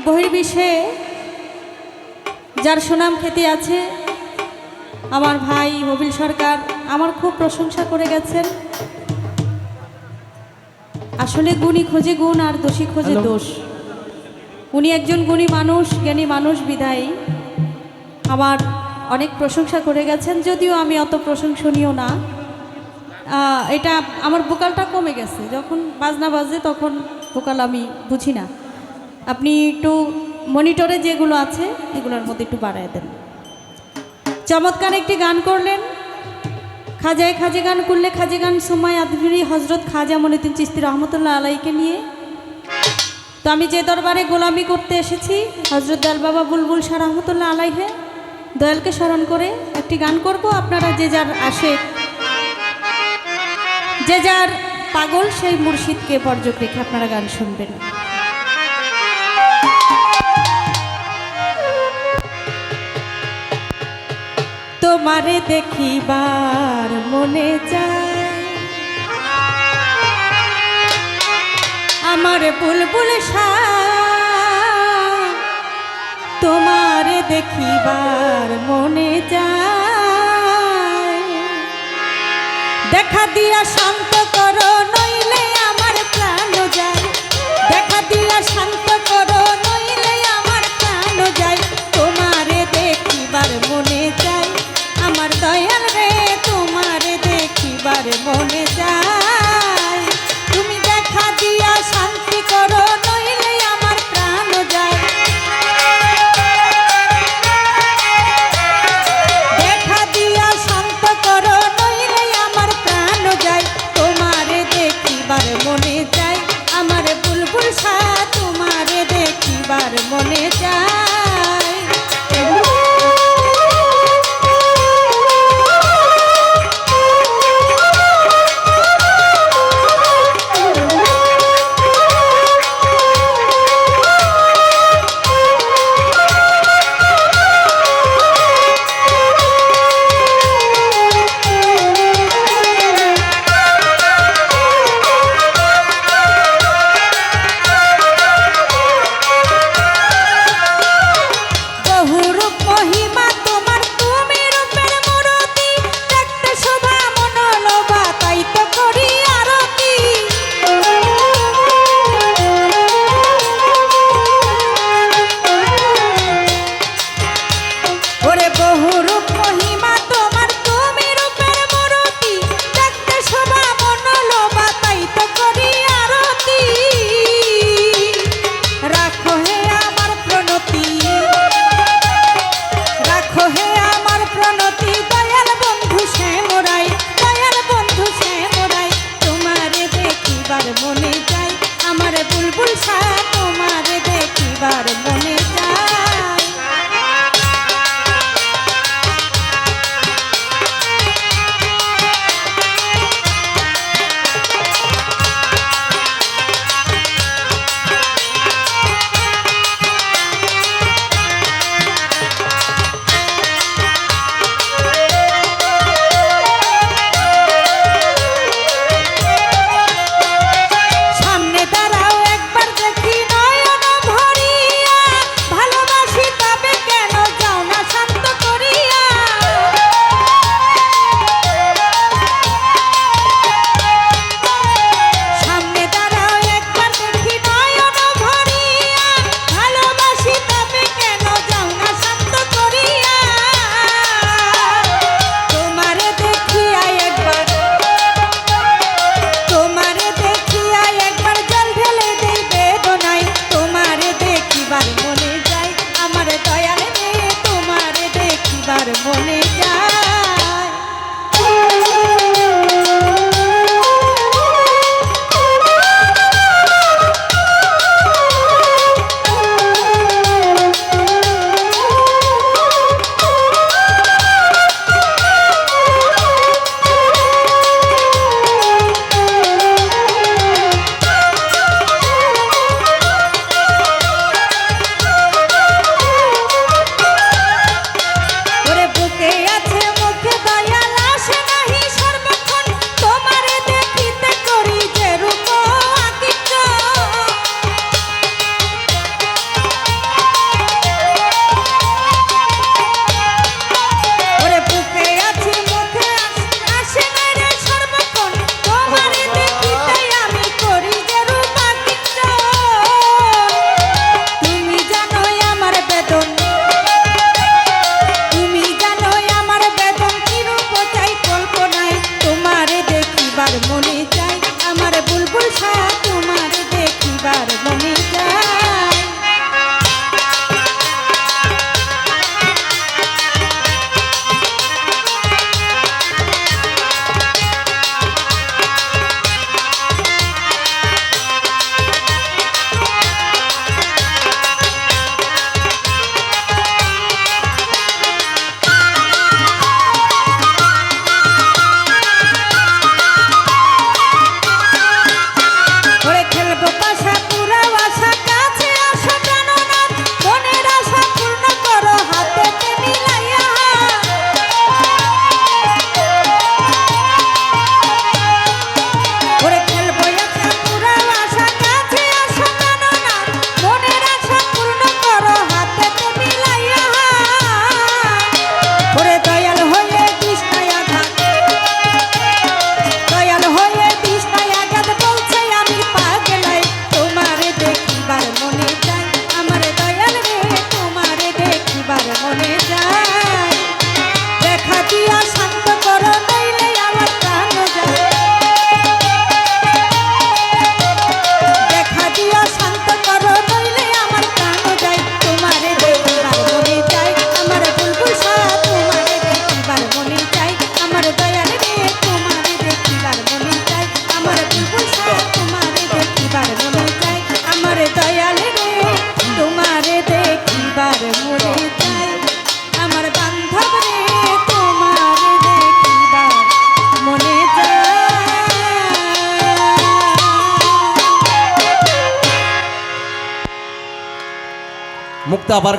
বহির্বিশ্বে যার সুনাম খ্যাতি আছে আমার ভাই হবিল সরকার আমার খুব প্রশংসা করে গেছেন। আসলে গুণী খোঁজে গুণ আর দোষী খোঁজে দোষ। উনি একজন গুণী মানুষ, জ্ঞানী মানুষ বিধায়ী আমার অনেক প্রশংসা করে গেছেন, যদিও আমি অত প্রশংসনীয় না। এটা আমার ভোকালটা কমে গেছে, যখন বাজনা বাজে তখন ভোকাল আমি বুঝি না। আপনি একটু মনিটরে যেগুলো আছে এগুলোর মধ্যে একটু বাড়ায় দেন। চমৎকার একটি গান করলেন, খাজায় খাজে গান করলে খাজে গান সময় আদভিরি হজরত খাজা মনিউদ্দিন চিশতি রহমতুল্লাহ আলাইকে নিয়ে। তো আমি যে দরবারে গোলামি করতে এসেছি হজরত দয়াল বাবা বুলবুল শাহ রহমতুল্লাহ আলাইহে, দয়ালকে স্মরণ করে একটি গান করব। আপনারা যে যার আশেক, যে যার পাগল সেই মুর্শিদকে পর্যক রেখে আপনারা গান শুনবেন। তোমারে দেখিবার মনে চায় আমার বুলবুল শাহ, তোমারে দেখিবার মনে চায়। দেখা দিয়া শান্ত করো নইলে আমার প্রাণ যায়, দেখা দিয়া শান্ত করো নইলে আমার প্রাণ যায়। তোমারে দেখিবার মনে চায় আমার দয়াল রে, তোমারে দেখিবার মনে যায়। তুমি দেখা দিয়া শান্তি করো নইলে আমার প্রাণ যায়, দেখা দিয়া শান্ত করো নইলে আমার প্রাণ যায়। তোমারে দেখিবার মনে যায় আমার বুলবুল শাহ, তোমারে দেখিবার মনে যায়। মুক্তা আবার